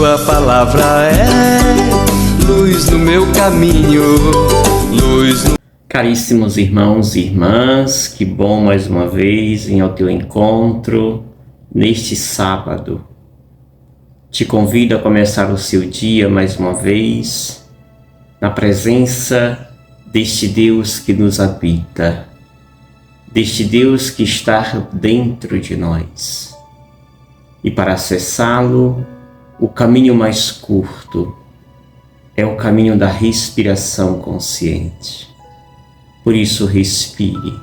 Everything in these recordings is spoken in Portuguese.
Tua palavra é luz no meu caminho, luz no... Caríssimos irmãos e irmãs, que bom mais uma vez vir ao teu encontro neste sábado. Te convido a começar o seu dia mais uma vez na presença deste Deus que nos habita, deste Deus que está dentro de nós. E para acessá-lo, o caminho mais curto é o caminho da respiração consciente. Por isso, respire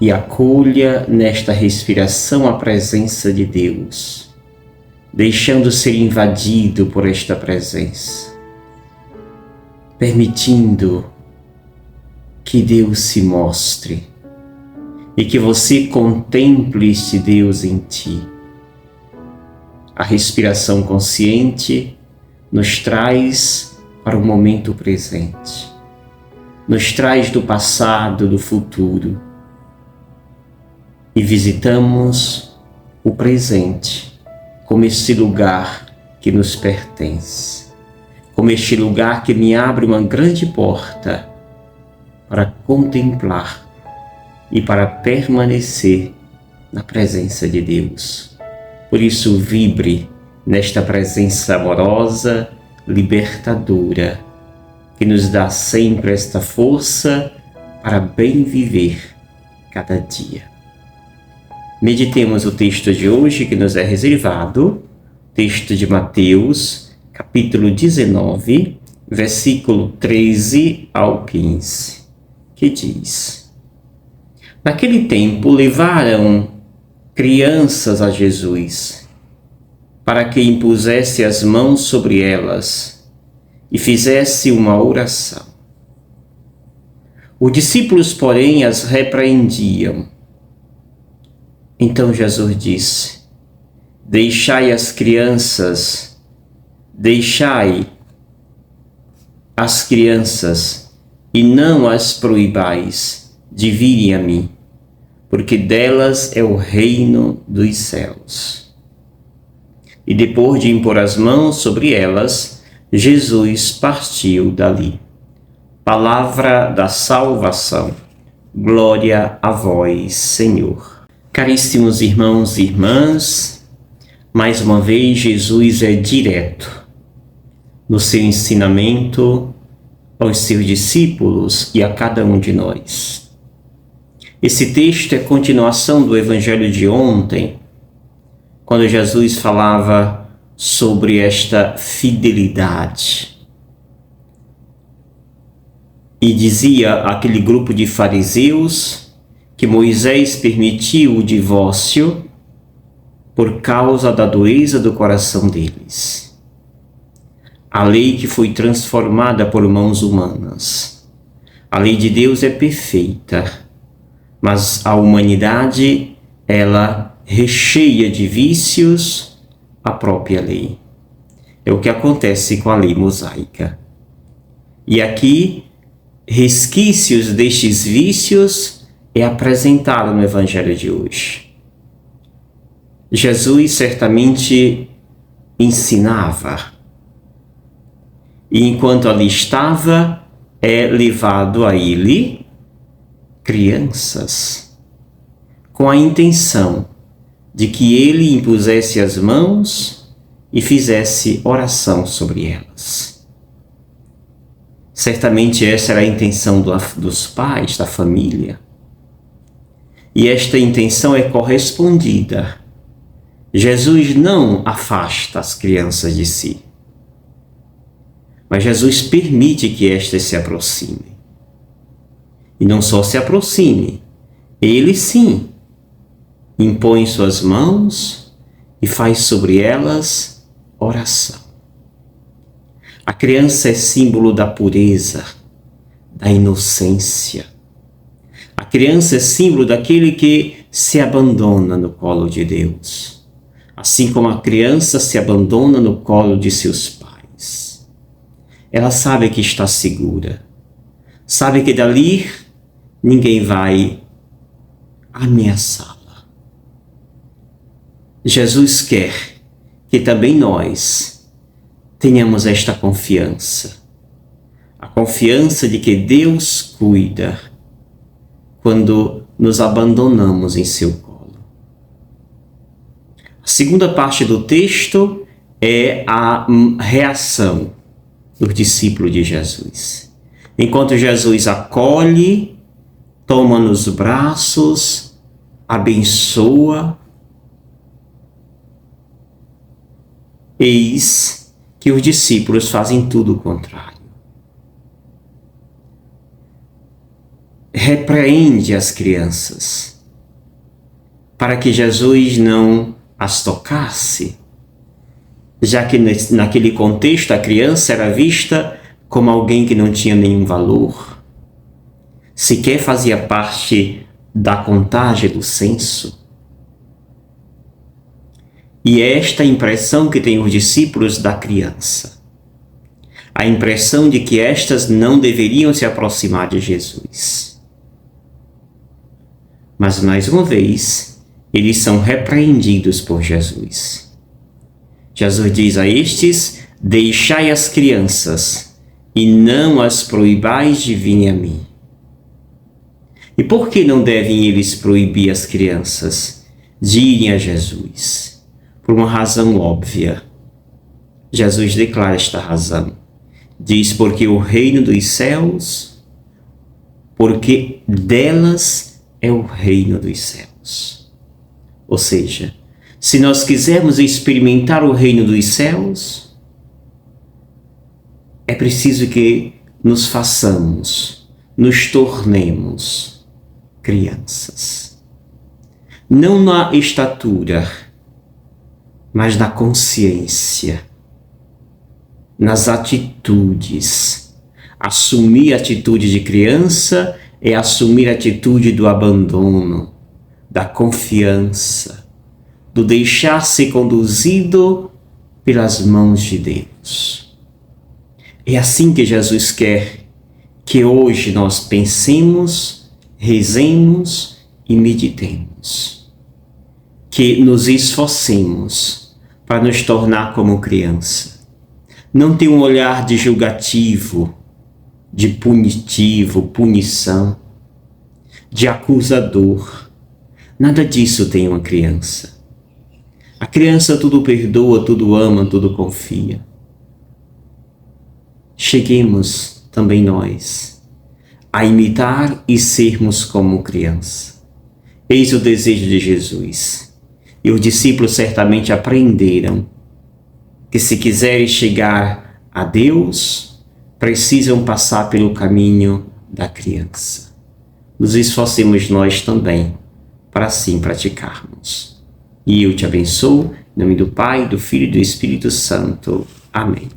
e acolha nesta respiração a presença de Deus, deixando ser invadido por esta presença, permitindo que Deus se mostre e que você contemple este Deus em ti. A respiração consciente nos traz para o momento presente, nos traz do passado, do futuro, e visitamos o presente como este lugar que nos pertence, como este lugar que me abre uma grande porta para contemplar e para permanecer na presença de Deus. Por isso, vibre nesta presença amorosa, libertadora, que nos dá sempre esta força para bem viver cada dia. Meditemos o texto de hoje que nos é reservado, texto de Mateus, capítulo 19, versículo 13 ao 15, que diz: Naquele tempo levaram crianças a Jesus, para que impusesse as mãos sobre elas e fizesse uma oração. Os discípulos, porém, as repreendiam. Então Jesus disse: Deixai as crianças e não as proibais de virem a mim, porque delas é o reino dos céus. E depois de impor as mãos sobre elas, Jesus partiu dali. Palavra da salvação. Glória a vós, Senhor. Caríssimos irmãos e irmãs, mais uma vez Jesus é direto no seu ensinamento aos seus discípulos e a cada um de nós. Esse texto é continuação do Evangelho de ontem, quando Jesus falava sobre esta fidelidade. E dizia àquele grupo de fariseus que Moisés permitiu o divórcio por causa da dureza do coração deles. A lei que foi transformada por mãos humanas. A lei de Deus é perfeita, mas a humanidade, ela recheia de vícios a própria lei. É o que acontece com a lei mosaica. E aqui, resquícios destes vícios é apresentado no Evangelho de hoje. Jesus certamente ensinava, e enquanto ali estava, é levado a ele crianças, com a intenção de que ele impusesse as mãos e fizesse oração sobre elas. Certamente essa era a intenção dos pais, da família. E esta intenção é correspondida. Jesus não afasta as crianças de si, mas Jesus permite que estas se aproximem. E não só se aproxime, ele sim impõe suas mãos e faz sobre elas oração. A criança é símbolo da pureza, da inocência. A criança é símbolo daquele que se abandona no colo de Deus, assim como a criança se abandona no colo de seus pais. Ela sabe que está segura, sabe que dali ninguém vai ameaçá-la. Jesus quer que também nós tenhamos esta confiança. A confiança de que Deus cuida quando nos abandonamos em seu colo. A segunda parte do texto é a reação dos discípulos de Jesus. Enquanto Jesus acolhe, toma nos braços, abençoa, eis que os discípulos fazem tudo o contrário. Repreende as crianças, para que Jesus não as tocasse, já que naquele contexto a criança era vista como alguém que não tinha nenhum valor, sequer fazia parte da contagem do censo. E é esta impressão que tem os discípulos da criança, a impressão de que estas não deveriam se aproximar de Jesus. Mas, mais uma vez, eles são repreendidos por Jesus. Jesus diz a estes: deixai as crianças e não as proibais de vir a mim. E por que não devem eles proibir as crianças de irem a Jesus? Por uma razão óbvia. Jesus declara esta razão. Diz: porque o reino dos céus, porque delas é o reino dos céus. Ou seja, se nós quisermos experimentar o reino dos céus, é preciso que nos façamos, nos tornemos crianças. Não na estatura, mas na consciência, nas atitudes. Assumir a atitude de criança é assumir a atitude do abandono, da confiança, do deixar ser conduzido pelas mãos de Deus. É assim que Jesus quer que hoje nós pensemos, rezemos e meditemos. Que nos esforcemos para nos tornar como criança. Não ter um olhar de julgativo, de punitivo, punição, de acusador. Nada disso tem uma criança. A criança tudo perdoa, tudo ama, tudo confia. Cheguemos também nós a imitar e sermos como criança. Eis o desejo de Jesus. E os discípulos certamente aprenderam que se quiserem chegar a Deus, precisam passar pelo caminho da criança. Nos esforcemos nós também para assim praticarmos. E eu te abençoo, em nome do Pai, do Filho e do Espírito Santo. Amém.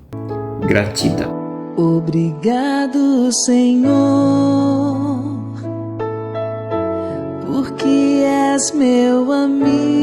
Gratidão. Obrigado, Senhor, porque és meu amigo.